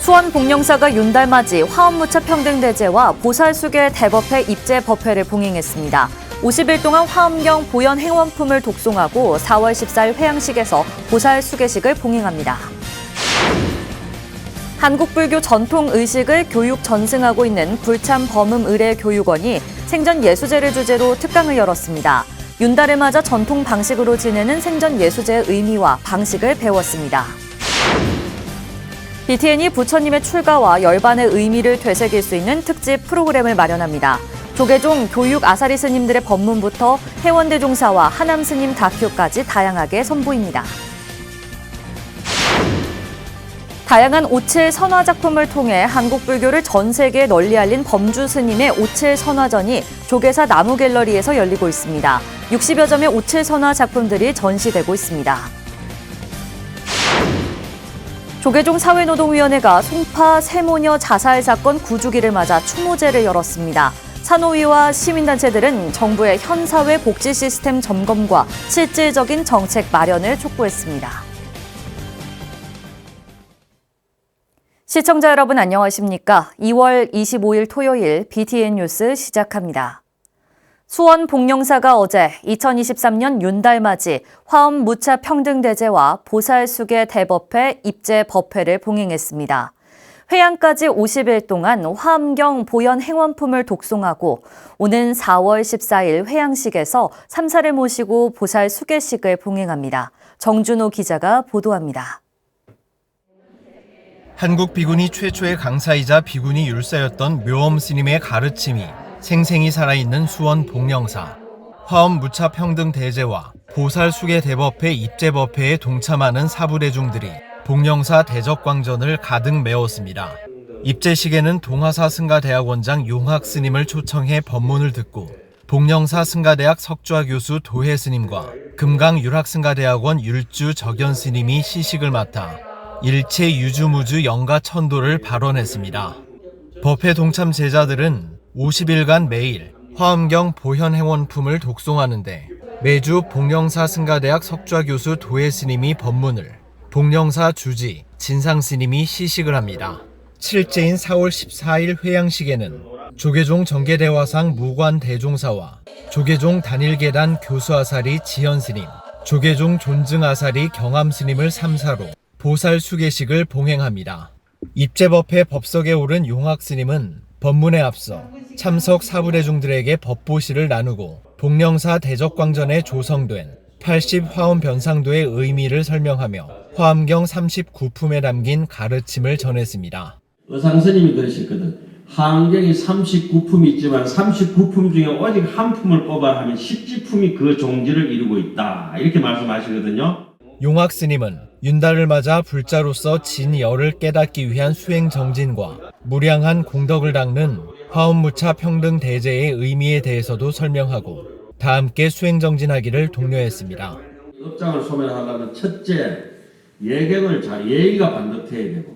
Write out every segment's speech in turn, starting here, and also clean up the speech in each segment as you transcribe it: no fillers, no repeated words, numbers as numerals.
수원 복령사가 윤달맞이 화엄무차 평등대제와 보살수계 대법회 입제법회를 봉행했습니다. 50일 동안 화엄경 보현 행원품을 독송하고 4월 14일 회양식에서 보살수계식을 봉행합니다. 한국불교 전통의식을 교육 전승하고 있는 불참범음의례교육원이 생전예수제를 주제로 특강을 열었습니다. 윤달을 맞아 전통 방식으로 지내는 생전예수제의 의미와 방식을 배웠습니다. BTN이 부처님의 출가와 열반의 의미를 되새길 수 있는 특집 프로그램을 마련합니다. 조계종 교육 아사리 스님들의 법문부터 해원대종사와 하남 스님 다큐까지 다양하게 선보입니다. 다양한 오칠 선화 작품을 통해 한국 불교를 전 세계에 널리 알린 범주 스님의 오칠 선화전이 조계사 나무갤러리에서 열리고 있습니다. 60여 점의 오칠 선화 작품들이 전시되고 있습니다. 조계종 사회노동위원회가 송파 세모녀 자살 사건 9주기를 맞아 추모제를 열었습니다. 산호위와 시민단체들은 정부의 현사회 복지 시스템 점검과 실질적인 정책 마련을 촉구했습니다. 시청자 여러분 안녕하십니까? 2월 25일 토요일 BTN 뉴스 시작합니다. 수원 복령사가 어제 2023년 윤달맞이 화엄무차 평등대제와 보살수계 대법회 입제법회를 봉행했습니다. 회양까지 50일 동안 화엄경 보현 행원품을 독송하고 오는 4월 14일 회양식에서 삼사를 모시고 보살수계식을 봉행합니다. 정준호 기자가 보도합니다. 한국 비구니 최초의 강사이자 비구니 율사였던 묘엄 스님의 가르침이 생생히 살아있는 수원 복령사. 화엄 무차 평등 대제와 보살수계 대법회 입제법회에 동참하는 사부대중들이 복령사 대적광전을 가득 메웠습니다. 입제식에는 동화사 승가대학원장 용학 스님을 초청해 법문을 듣고 복령사 승가대학 석좌 교수 도혜 스님과 금강 율학승가대학원 율주 적연 스님이 시식을 맡아 일체 유주무주 영가 천도를 발언했습니다. 법회 동참 제자들은 50일간 매일 화엄경 보현 행원품을 독송하는데 매주 복령사 승가대학 석좌 교수 도혜 스님이 법문을, 복령사 주지 진상 스님이 시식을 합니다. 7일째인 4월 14일 회양식에는 조계종 정계대화상 무관 대종사와 조계종 단일계단 교수아사리 지현 스님, 조계종 존증아사리 경암 스님을 삼사로 보살수계식을 봉행합니다. 입제법회 법석에 오른 용학 스님은 법문에 앞서 참석 사부대중들에게 법보시를 나누고 복령사 대적광전에 조성된 80화엄 변상도의 의미를 설명하며 화엄경 39품에 담긴 가르침을 전했습니다. 의상스님이 그러셨거든. 화엄경이 39품이 있지만 39품 중에 오직 한 품을 뽑아 하면 10지품이 그 종지를 이루고 있다. 이렇게 말씀하시거든요. 용학 스님은 윤달을 맞아 불자로서 진열을 깨닫기 위한 수행 정진과 무량한 공덕을 닦는 화엄무차 평등 대제의 의미에 대해서도 설명하고 다 함께 수행 정진하기를 독려했습니다. 업장을 소멸하려면 첫째, 예경을 예의가 반듯해야 되고,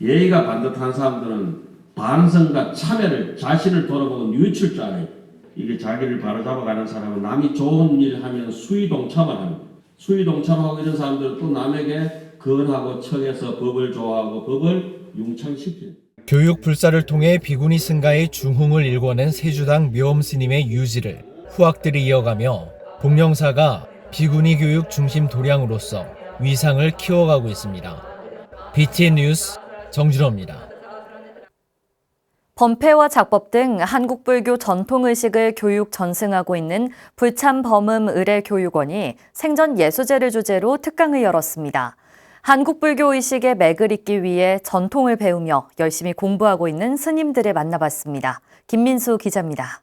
예의가 반듯한 사람들은 반성과 참회를, 자신을 돌아보고 뉘우칠 줄 알아요. 이게 자기를 바로잡아가는 사람은 남이 좋은 일 하면 수의동참을 합니다. 수의동참하고 이런 사람들은 또 남에게 건하고 청해서 법을 좋아하고 법을 융창시키는. 교육 불사를 통해 비구니 승가의 중흥을 일궈낸 세주당 묘엄 스님의 유지를 후학들이 이어가며 복령사가 비구니 교육 중심 도량으로서 위상을 키워가고 있습니다. BTN 뉴스 정준호입니다. 범패와 작법 등 한국불교 전통의식을 교육 전승하고 있는 불참범음의례교육원이 생전예수제를 주제로 특강을 열었습니다. 한국불교의식의 맥을 잇기 위해 전통을 배우며 열심히 공부하고 있는 스님들을 만나봤습니다. 김민수 기자입니다.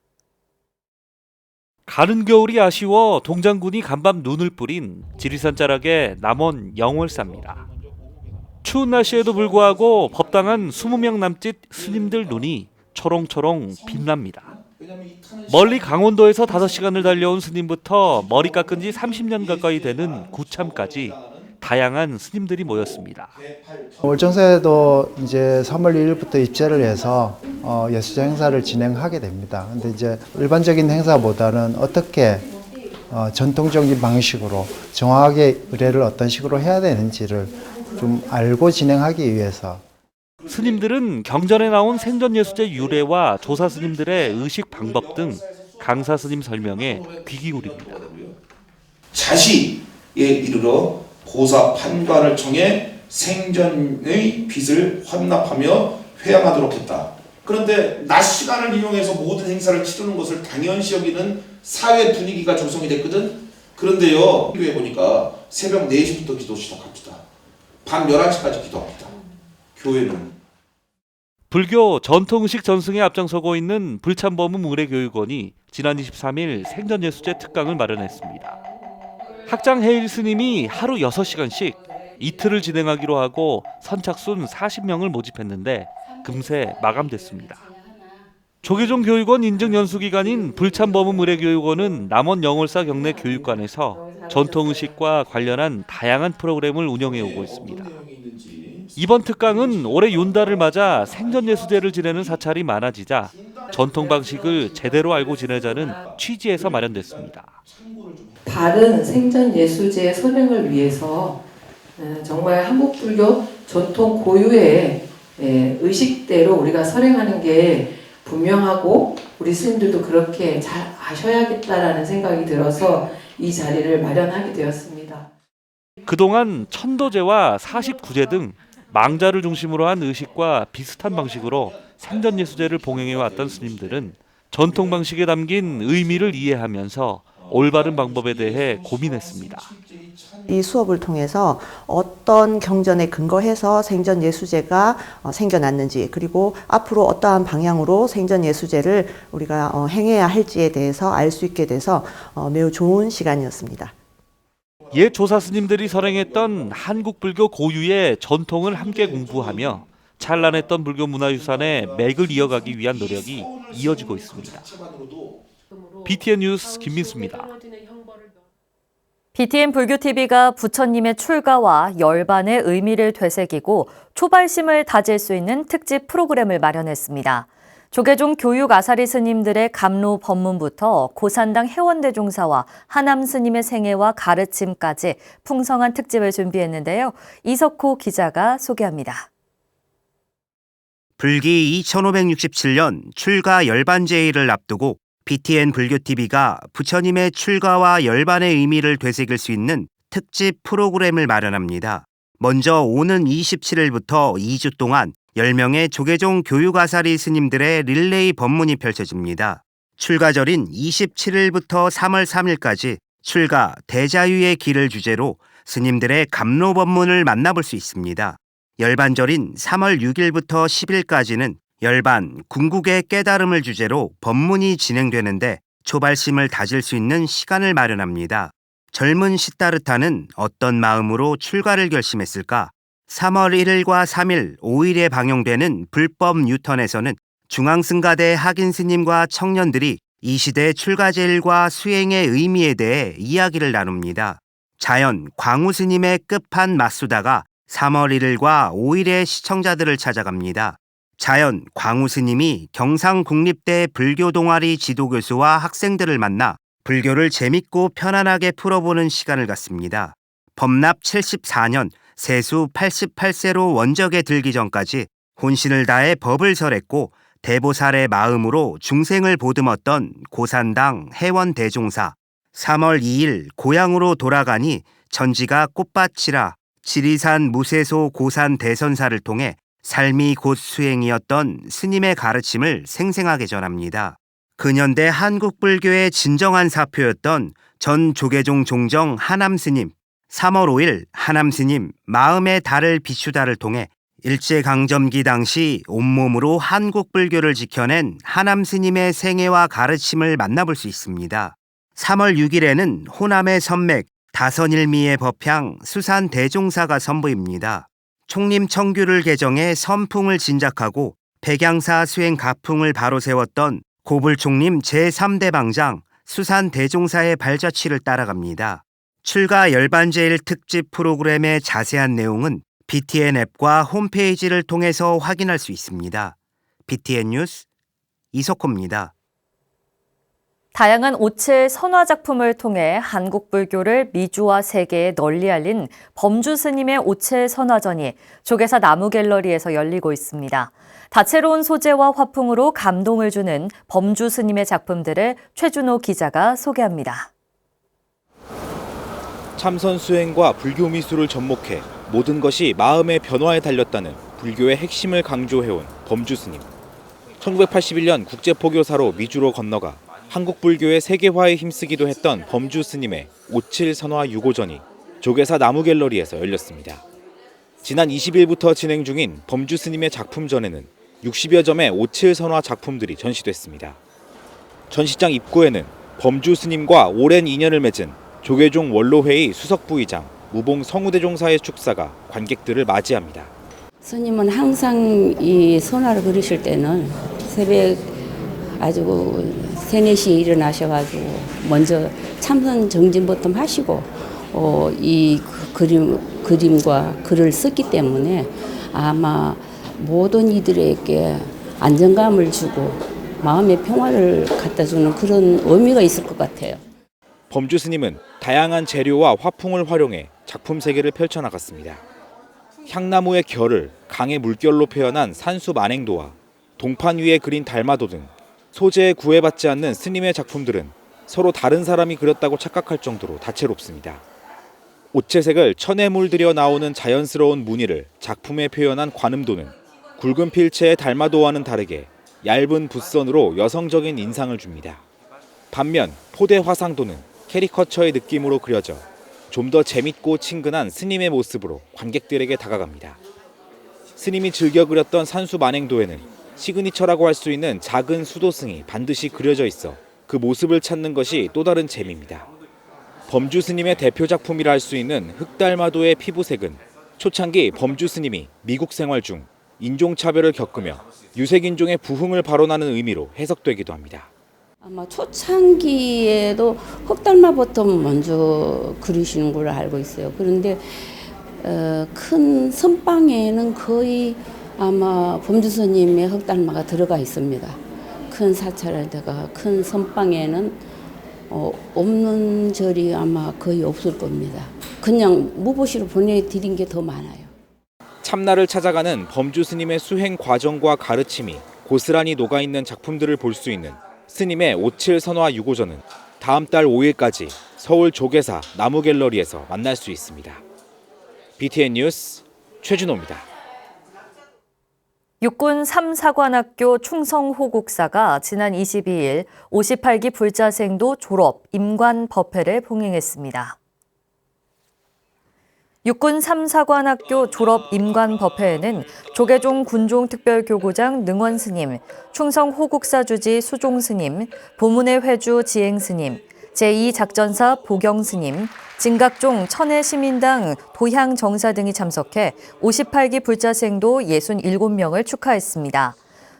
가는 겨울이 아쉬워 동장군이 간밤 눈을 뿌린 지리산 자락의 남원 영월사입니다. 추운 날씨에도 불구하고 법당한 20명 남짓 스님들 눈이 초롱초롱 빛납니다. 멀리 강원도에서 5시간을 달려온 스님부터 머리 깎은 지 30년 가까이 되는 구참까지 다양한 스님들이 모였습니다. 월정사에도 이제 3월 1일부터 입제를 해서 예수제 행사를 진행하게 됩니다. 근데 이제 일반적인 행사보다는 어떻게 전통적인 방식으로 정확하게 의례를 어떤 식으로 해야 되는지를 좀 알고 진행하기 위해서 스님들은 경전에 나온 생전예수제 유래와 조사 스님들의 의식 방법 등 강사 스님 설명에 귀 기울입니다. 자시에 이르러 보사 판관을 청해 생전의 빚을 환납하며 회양하도록 했다. 그런데 낮 시간을 이용해서 모든 행사를 치르는 것을 당연시 여기는 사회 분위기가 조성이 됐거든. 그런데요, 기도해 보니까 새벽 4시부터 기도 시작합니다. 밤 11시까지 기도합니다. 교회는. 불교 전통의식 전승에 앞장서고 있는 불참범음 의례교육원이 지난 23일 생전예수제 특강을 마련했습니다. 학장 해일 스님이 하루 6시간씩 이틀을 진행하기로 하고 선착순 40명을 모집했는데 금세 마감됐습니다. 조계종 교육원 인증 연수기관인 불참범음 의례교육원은 남원 영월사 경내 교육관에서 전통의식과 관련한 다양한 프로그램을 운영해 오고 있습니다. 이번 특강은 올해 윤달을 맞아 생전예수제를 지내는 사찰이 많아지자 전통 방식을 제대로 알고 지내자는 취지에서 마련됐습니다. 바른 생전예수제 선행을 위해서 정말 한국불교 전통 고유의 의식대로 우리가 선행하는 게 분명하고 우리 스님들도 그렇게 잘 아셔야겠다라는 생각이 들어서 이 자리를 마련하게 되었습니다. 그동안 천도제와 49제 등 망자를 중심으로 한 의식과 비슷한 방식으로 생전예수제를 봉행해왔던 스님들은 전통 방식에 담긴 의미를 이해하면서 올바른 방법에 대해 고민했습니다. 이 수업을 통해서 어떤 경전에 근거해서 생전예수제가 생겨났는지, 그리고 앞으로 어떠한 방향으로 생전예수제를 우리가 행해야 할지에 대해서 알 수 있게 돼서 매우 좋은 시간이었습니다. 옛 조사 스님들이 선행했던 한국 불교 고유의 전통을 함께 공부하며 찬란했던 불교 문화유산의 맥을 이어가기 위한 노력이 이어지고 있습니다. BTN 뉴스 김민수입니다. BTN 불교TV가 부처님의 출가와 열반의 의미를 되새기고 초발심을 다질 수 있는 특집 프로그램을 마련했습니다. 조계종 교육 아사리 스님들의 감로 법문부터 고산당 해원대종사와 하남 스님의 생애와 가르침까지 풍성한 특집을 준비했는데요. 이석호 기자가 소개합니다. 불기 2567년 출가 열반제의를 앞두고 BTN 불교TV가 부처님의 출가와 열반의 의미를 되새길 수 있는 특집 프로그램을 마련합니다. 먼저 오는 27일부터 2주 동안 10명의 조계종 교육아사리 스님들의 릴레이 법문이 펼쳐집니다. 출가절인 27일부터 3월 3일까지 출가 대자유의 길을 주제로 스님들의 감로 법문을 만나볼 수 있습니다. 열반절인 3월 6일부터 10일까지는 열반, 궁극의 깨달음을 주제로 법문이 진행되는데 초발심을 다질 수 있는 시간을 마련합니다. 젊은 시타르타는 어떤 마음으로 출가를 결심했을까? 3월 1일과 3일, 5일에 방영되는 불법 뉴턴에서는 중앙승가대 학인 스님과 청년들이 이 시대 출가제일과 수행의 의미에 대해 이야기를 나눕니다. 자연, 광우 스님의 끝판 맞수다가 3월 1일과 5일에 시청자들을 찾아갑니다. 자연, 광우 스님이 경상국립대 불교동아리 지도교수와 학생들을 만나 불교를 재밌고 편안하게 풀어보는 시간을 갖습니다. 법납 74년, 세수 88세로 원적에 들기 전까지 혼신을 다해 법을 설했고 대보살의 마음으로 중생을 보듬었던 고산당 해원대종사. 3월 2일 고향으로 돌아가니 전지가 꽃밭이라 지리산 무쇠소 고산 대선사를 통해 삶이 곧 수행이었던 스님의 가르침을 생생하게 전합니다. 근현대 한국불교의 진정한 사표였던 전 조계종 종정 하남 스님, 3월 5일 하남 스님 마음의 달을 비추다를 통해 일제강점기 당시 온몸으로 한국불교를 지켜낸 하남 스님의 생애와 가르침을 만나볼 수 있습니다. 3월 6일에는 호남의 선맥 다선일미의 법향 수산 대종사가 선보입니다. 총림 청규를 개정해 선풍을 진작하고 백양사 수행 가풍을 바로 세웠던 고불총림 제3대 방장 수산 대종사의 발자취를 따라갑니다. 출가 열반제일 특집 프로그램의 자세한 내용은 BTN 앱과 홈페이지를 통해서 확인할 수 있습니다. BTN 뉴스 이석호입니다. 다양한 오칠 선화 작품을 통해 한국 불교를 미주와 세계에 널리 알린 범주 스님의 오칠 선화전이 조계사 나무갤러리에서 열리고 있습니다. 다채로운 소재와 화풍으로 감동을 주는 범주 스님의 작품들을 최준호 기자가 소개합니다. 참선 수행과 불교 미술을 접목해 모든 것이 마음의 변화에 달렸다는 불교의 핵심을 강조해온 범주 스님. 1981년 국제포교사로 미주로 건너가 한국 불교의 세계화에 힘쓰기도 했던 범주 스님의 오칠 선화 유고전이 조계사 나무갤러리에서 열렸습니다. 지난 20일부터 진행 중인 범주 스님의 작품전에는 60여 점의 오칠 선화 작품들이 전시됐습니다. 전시장 입구에는 범주 스님과 오랜 인연을 맺은 조계종 원로회의 수석 부의장 무봉 성우대종사의 축사가 관객들을 맞이합니다. 스님은 항상 이 선화를 그리실 때는 새벽 아주 3, 4시에 일어나셔가지고 먼저 참선 정진부터 하시고 이 그림과 글을 썼기 때문에 아마 모든 이들에게 안정감을 주고 마음의 평화를 갖다 주는 그런 의미가 있을 것 같아요. 범주 스님은 다양한 재료와 화풍을 활용해 작품 세계를 펼쳐나갔습니다. 향나무의 결을 강의 물결로 표현한 산수 만행도와 동판 위에 그린 달마도 등 소재에 구애받지 않는 스님의 작품들은 서로 다른 사람이 그렸다고 착각할 정도로 다채롭습니다. 오채색을 천에 물들여 나오는 자연스러운 무늬를 작품에 표현한 관음도는 굵은 필체의 달마도와는 다르게 얇은 붓선으로 여성적인 인상을 줍니다. 반면 포대 화상도는 캐리커처의 느낌으로 그려져 좀 더 재밌고 친근한 스님의 모습으로 관객들에게 다가갑니다. 스님이 즐겨 그렸던 산수 만행도에는 시그니처라고 할 수 있는 작은 수도승이 반드시 그려져 있어 그 모습을 찾는 것이 또 다른 재미입니다. 범주 스님의 대표 작품이라 할 수 있는 흑달마도의 피부색은 초창기 범주 스님이 미국 생활 중 인종차별을 겪으며 유색인종의 부흥을 발언하는 의미로 해석되기도 합니다. 아마 초창기에도 흑달마부터 먼저 그리시는 걸로 알고 있어요. 그런데 큰 선방에는 거의 아마 범주 스님의 흑달마가 들어가 있습니다. 큰 사찰에다가 큰 선방에는 없는 절이 아마 거의 없을 겁니다. 그냥 무보시로 보내드린 게 더 많아요. 참나를 찾아가는 범주 스님의 수행 과정과 가르침이 고스란히 녹아있는 작품들을 볼 수 있는 스님의 오칠 선화 유고전은 다음 달 5일까지 서울 조계사 나무갤러리에서 만날 수 있습니다. BTN 뉴스 최준호입니다. 육군 3사관학교 충성호국사가 지난 22일 58기 불자생도 졸업 임관 법회를 봉행했습니다. 육군 3사관학교 졸업 임관 법회에는 조계종 군종특별교구장 능원스님, 충성호국사 주지 수종스님, 보문의 회주 지행스님, 제2작전사 보경스님, 진각종 천혜시민당 도향정사 등이 참석해 58기 불자생도 67명을 축하했습니다.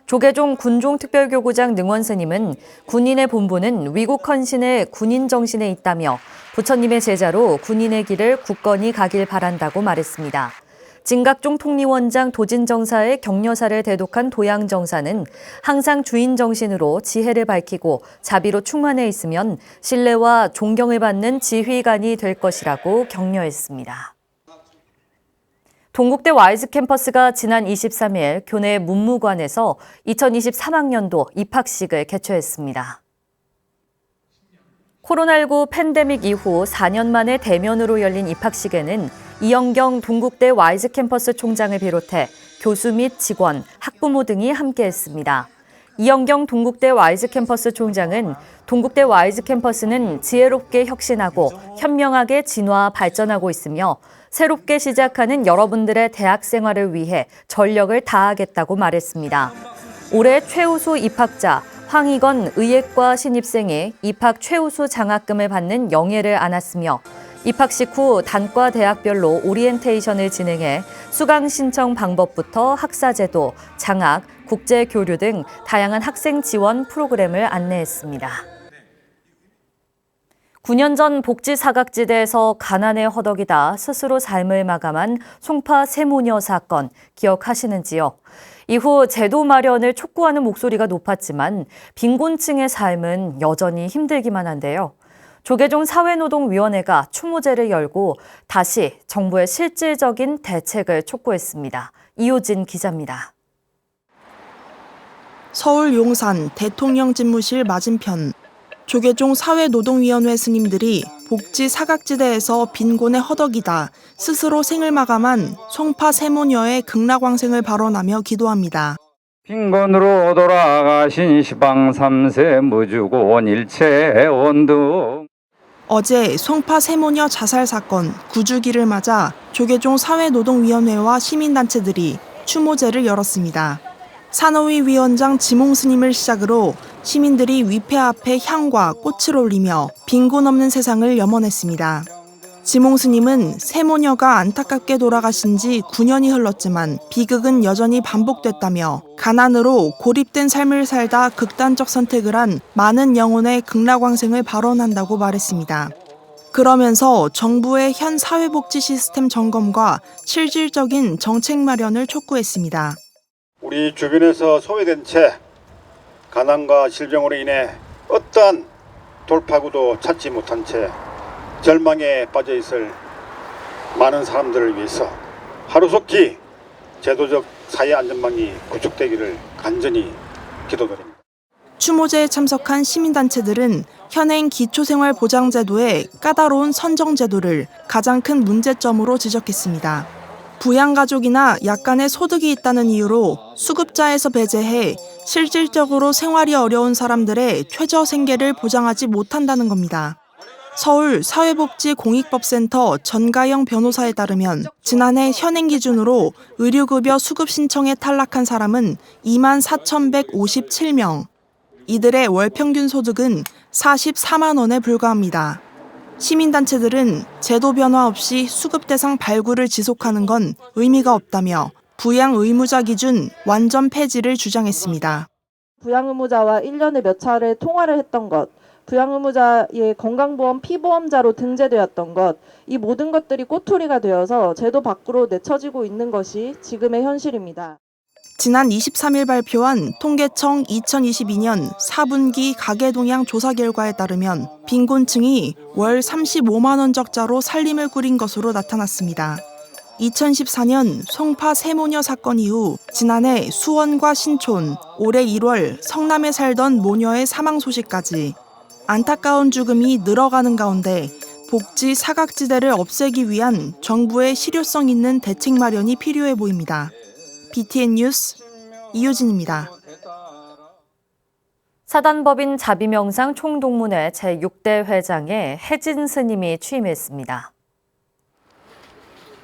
조계종 군종특별교구장 능원스님은 군인의 본분은 위국 헌신의 군인 정신에 있다며 부처님의 제자로 군인의 길을 굳건히 가길 바란다고 말했습니다. 진각종 통리원장 도진정사의 격려사를 대독한 도양정사는 항상 주인 정신으로 지혜를 밝히고 자비로 충만해 있으면 신뢰와 존경을 받는 지휘관이 될 것이라고 격려했습니다. 동국대 와이즈 캠퍼스가 지난 23일 교내 문무관에서 2023학년도 입학식을 개최했습니다. 코로나19 팬데믹 이후 4년 만에 대면으로 열린 입학식에는 이영경 동국대 와이즈 캠퍼스 총장을 비롯해 교수 및 직원, 학부모 등이 함께했습니다. 이영경 동국대 와이즈 캠퍼스 총장은 동국대 와이즈 캠퍼스는 지혜롭게 혁신하고 현명하게 진화 발전하고 있으며 새롭게 시작하는 여러분들의 대학 생활을 위해 전력을 다하겠다고 말했습니다. 올해 최우수 입학자 황희건 의예과 신입생이 입학 최우수 장학금을 받는 영예를 안았으며 입학식 후 단과 대학별로 오리엔테이션을 진행해 수강 신청 방법부터 학사제도, 장학, 국제교류 등 다양한 학생 지원 프로그램을 안내했습니다. 9년 전 복지 사각지대에서 가난에 허덕이다 스스로 삶을 마감한 송파 세모녀 사건 기억하시는지요? 이후 제도 마련을 촉구하는 목소리가 높았지만 빈곤층의 삶은 여전히 힘들기만 한데요. 조계종 사회노동위원회가 추모제를 열고 다시 정부의 실질적인 대책을 촉구했습니다. 이효진 기자입니다. 서울 용산 대통령 집무실 맞은편 조계종 사회노동위원회 스님들이 복지 사각지대에서 빈곤에 허덕이다 스스로 생을 마감한 송파 세모녀의 극락왕생을 발언하며 기도합니다. 빈곤으로 돌아가신 시방 3세 무주곤 일체 온등. 어제 송파 세모녀 자살 사건 9주기를 맞아 조계종 사회노동위원회와 시민단체들이 추모제를 열었습니다. 산호위 위원장 지몽 스님을 시작으로 시민들이 위패 앞에 향과 꽃을 올리며 빈곤 없는 세상을 염원했습니다. 지몽 스님은 세모녀가 안타깝게 돌아가신 지 9년이 흘렀지만 비극은 여전히 반복됐다며 가난으로 고립된 삶을 살다 극단적 선택을 한 많은 영혼의 극락왕생을 발언한다고 말했습니다. 그러면서 정부의 현 사회복지 시스템 점검과 실질적인 정책 마련을 촉구했습니다. 우리 주변에서 소외된 채 가난과 질병으로 인해 어떠한 돌파구도 찾지 못한 채 절망에 빠져 있을 많은 사람들을 위해서 하루속히 제도적 사회 안전망이 구축되기를 간절히 기도드립니다. 추모제에 참석한 시민단체들은 현행 기초생활보장제도의 까다로운 선정제도를 가장 큰 문제점으로 지적했습니다. 부양가족이나 약간의 소득이 있다는 이유로 수급자에서 배제해 실질적으로 생활이 어려운 사람들의 최저 생계를 보장하지 못한다는 겁니다. 서울 사회복지공익법센터 전가영 변호사에 따르면 지난해 현행 기준으로 의료급여 수급 신청에 탈락한 사람은 24,157명. 이들의 월 평균 소득은 44만 원에 불과합니다. 시민단체들은 제도 변화 없이 수급 대상 발굴을 지속하는 건 의미가 없다며 부양 의무자 기준 완전 폐지를 주장했습니다. 부양 의무자와 1년에 몇 차례 통화를 했던 것, 부양 의무자의 건강보험 피보험자로 등재되었던 것, 이 모든 것들이 꼬투리가 되어서 제도 밖으로 내쳐지고 있는 것이 지금의 현실입니다. 지난 23일 발표한 통계청 2022년 4분기 가계동향 조사 결과에 따르면 빈곤층이 월 35만 원 적자로 살림을 꾸린 것으로 나타났습니다. 2014년 송파 세모녀 사건 이후 지난해 수원과 신촌, 올해 1월 성남에 살던 모녀의 사망 소식까지 안타까운 죽음이 늘어가는 가운데 복지 사각지대를 없애기 위한 정부의 실효성 있는 대책 마련이 필요해 보입니다. BTN 뉴스 이효진입니다. 사단법인 자비명상 총동문회 제6대 회장에 혜진 스님이 취임했습니다.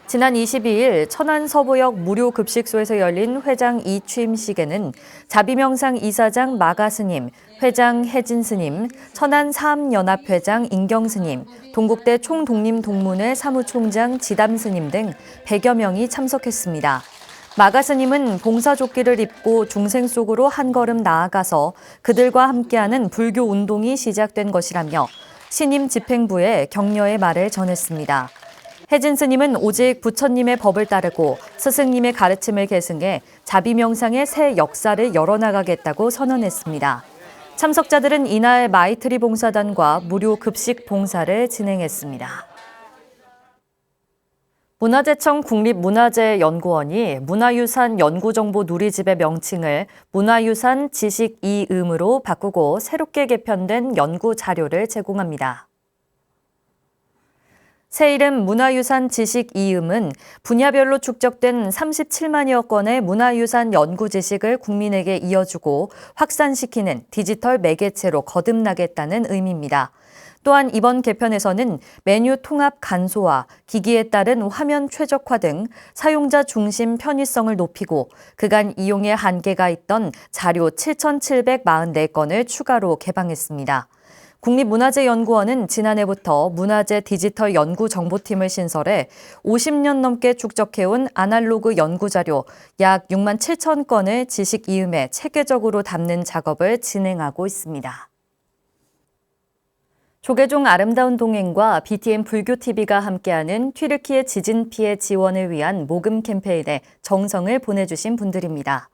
지난 22일 천안 서부역 무료 급식소에서 열린 회장 이취임식에는 자비명상 이사장 마가 스님, 회장 혜진 스님, 천안 사암연합회장 인경 스님, 동국대 총독립동문회 사무총장 지담 스님 등 100여 명이 참석했습니다. 마가 스님은 봉사조끼를 입고 중생 속으로 한 걸음 나아가서 그들과 함께하는 불교 운동이 시작된 것이라며 신임 집행부에 격려의 말을 전했습니다. 혜진 스님은 오직 부처님의 법을 따르고 스승님의 가르침을 계승해 자비명상의 새 역사를 열어나가겠다고 선언했습니다. 참석자들은 이날 마이트리 봉사단과 무료 급식 봉사를 진행했습니다. 문화재청 국립문화재연구원이 문화유산 연구정보 누리집의 명칭을 문화유산 지식이음으로 바꾸고 새롭게 개편된 연구 자료를 제공합니다. 새 이름 문화유산 지식이음은 분야별로 축적된 37만여 건의 문화유산 연구 지식을 국민에게 이어주고 확산시키는 디지털 매개체로 거듭나겠다는 의미입니다. 또한 이번 개편에서는 메뉴 통합 간소화, 기기에 따른 화면 최적화 등 사용자 중심 편의성을 높이고 그간 이용에 한계가 있던 자료 7,744건을 추가로 개방했습니다. 국립문화재연구원은 지난해부터 문화재 디지털 연구정보팀을 신설해 50년 넘게 축적해온 아날로그 연구자료 약 6만 7천 건을 지식이음에 체계적으로 담는 작업을 진행하고 있습니다. 조계종 아름다운 동행과 BTN 불교TV가 함께하는 튀르키예 지진 피해 지원을 위한 모금 캠페인에 정성을 보내주신 분들입니다.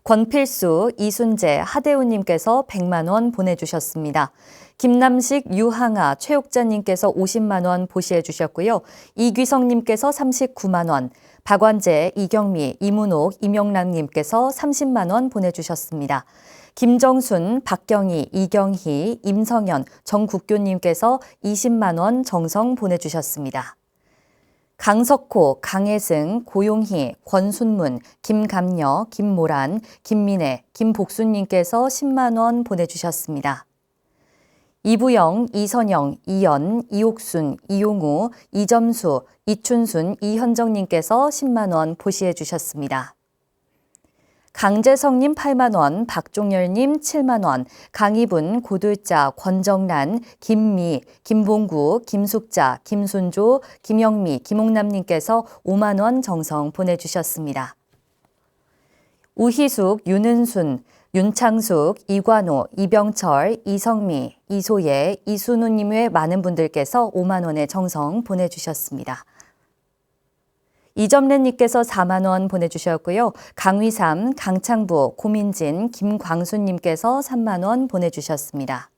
권필수, 이순재, 하대우님께서 100만 원 보내주셨습니다. 김남식, 유항아, 최옥자님께서 50만 원 보시해 주셨고요. 이귀성님께서 39만 원, 박완재, 이경미, 이문옥, 이명란님께서 30만 원 보내주셨습니다. 김정순, 박경희, 이경희, 임성현, 정국교님께서 20만 원 정성 보내주셨습니다. 강석호, 강혜승, 고용희, 권순문, 김감녀, 김모란, 김민혜, 김복순님께서 10만 원 보내주셨습니다. 이부영, 이선영, 이연, 이옥순, 이용우, 이점수, 이춘순, 이현정님께서 10만 원 보시해 주셨습니다. 강재성님 8만 원, 박종열님 7만 원, 강희분, 고들자, 권정란, 김미, 김봉구, 김숙자, 김순조, 김영미, 김옥남님께서 5만 원 정성 보내주셨습니다. 우희숙, 윤은순, 윤창숙, 이관호, 이병철, 이성미, 이소예, 이순우님 외 많은 분들께서 5만 원의 정성 보내주셨습니다. 이점래님께서 4만 원 보내주셨고요. 강위삼, 강창부, 고민진, 김광수님께서 3만 원 보내주셨습니다.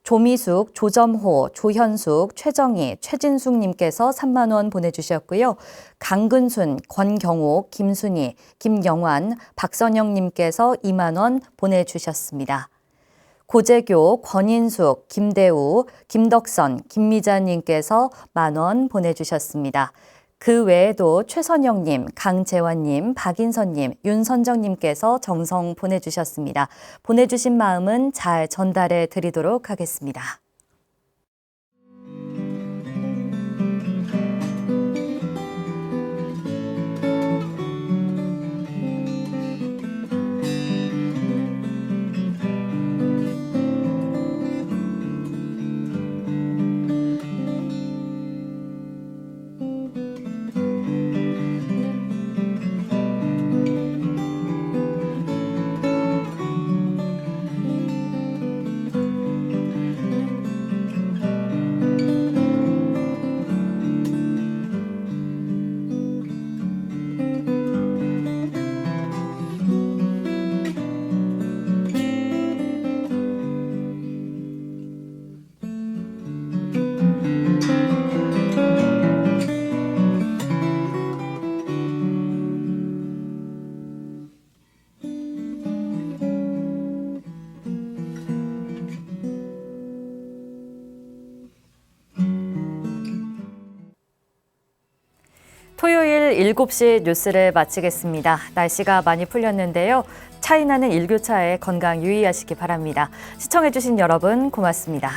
조미숙, 조점호, 조현숙, 최정희, 최진숙님께서 3만 원 보내주셨고요. 강근순, 권경옥, 김순희, 김영환, 박선영님께서 2만 원 보내주셨습니다. 고재교, 권인숙, 김대우, 김덕선, 김미자님께서 1만 원 보내주셨습니다. 그 외에도 최선영님, 강재환님, 박인선님, 윤선정님께서 정성 보내주셨습니다. 보내주신 마음은 잘 전달해 드리도록 하겠습니다. 토요일 7시 뉴스를 마치겠습니다. 날씨가 많이 풀렸는데요. 차이나는 일교차에 건강 유의하시기 바랍니다. 시청해주신 여러분 고맙습니다.